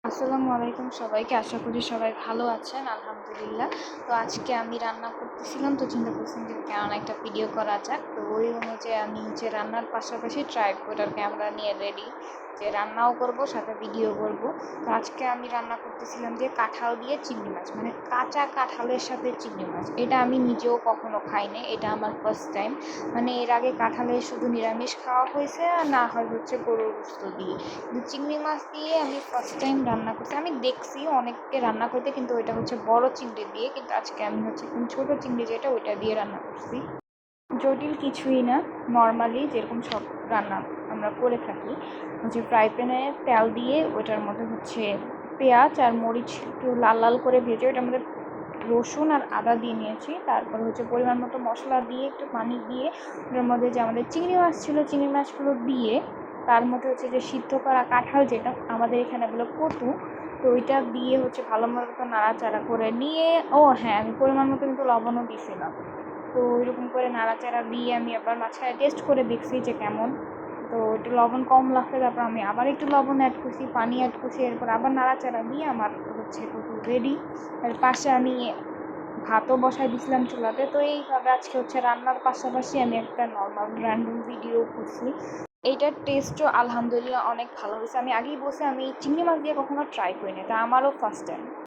আসসালামু আলাইকুম সবাইকে। আশা করি সবাই ভালো আছেন। আলহামদুলিল্লাহ। তো আজকে আমি রান্না করতেছিলাম, তো চিন্তা করছিলাম যে কেমন একটা ভিডিও করা যাক। তো ওই অনুযায়ী আমি রান্নার পাশাপাশি ট্রাইপডার ক্যামেরা নিয়ে রেডি, যে রান্নাও করব সাথে ভিডিও করব। তো আজকে আমি রান্না করতেছিলাম যে কাঁঠাল দিয়ে চিংড়ি মাছ, মানে কাঁচা কাঁঠালের সাথে চিংড়ি মাছ। এটা আমি নিজেও কখনো খাইনি, এটা আমার ফার্স্ট টাইম। মানে এর আগে কাঁঠালের শুধু নিরামিষ খাওয়া হয়েছে, আর না হয় হচ্ছে গরুর গোশত দিয়ে, কিন্তু চিংড়ি মাছ দিয়ে আমি ফার্স্ট টাইম রান্না করছি। আমি দেখছি অনেককে রান্না করতে, কিন্তু ওইটা হচ্ছে বড় চিংড়ি দিয়ে, কিন্তু আজকে আমি হচ্ছে একদম ছোটো চিংড়ি যেটা, ওইটা দিয়ে রান্না করছি। জটিল কিছুই না, নর্মালি যেরকম সব রান্না আমরা করে থাকি। হচ্ছে ফ্রাই প্যানে তেল দিয়ে ওইটার মধ্যে হচ্ছে পেঁয়াজ আর মরিচ একটু লাল লাল করে ভেজে ওইটার মধ্যে রসুন আর আদা দিয়ে নিয়েছি। তারপর হচ্ছে পরিমাণ মতো মশলা দিয়ে একটু পানি দিয়ে ওটার মধ্যে যে আমাদের চিংড়ি মাছ ছিল, চিংড়ি মাছগুলো দিয়ে তার মধ্যে হচ্ছে যে সিদ্ধ করা কাঁঠাল, যেটা আমাদের এখানে বলে কটু, তো ওইটা দিয়ে হচ্ছে ভালো মতো নাড়াচাড়া করে নিয়ে, ও হ্যাঁ, আমি পরিমাণ মতো কিন্তু লবণও দিয়েছিলাম। তো ওইরকম করে নাড়াচাড়া দিয়ে আমি আবার মাঝখানে টেস্ট করে দেখছি যে কেমন। তো একটু লবণ কম লাগছে, তারপর আমি আবার একটু লবণ অ্যাড করছি, পানি অ্যাড করছি, এরপর আবার নাড়াচাড়া দিয়ে আমার হচ্ছে কটু রেডি। আর পাশে আমি ভাতও বসাই দিয়েছিলাম চুলাতে। তো এইভাবে আজকে হচ্ছে রান্নার পাশাপাশি আমি একটা নর্মাল র্যান্ডম ভিডিও করছি। এইটার টেস্টও আলহামদুলিল্লাহ অনেক ভালো হয়েছে। আমি আগেই বলছি আমি চিংড়ি মাছ দিয়ে কখনো ট্রাই করিনি, এটা আমারও ফার্স্ট টাইম।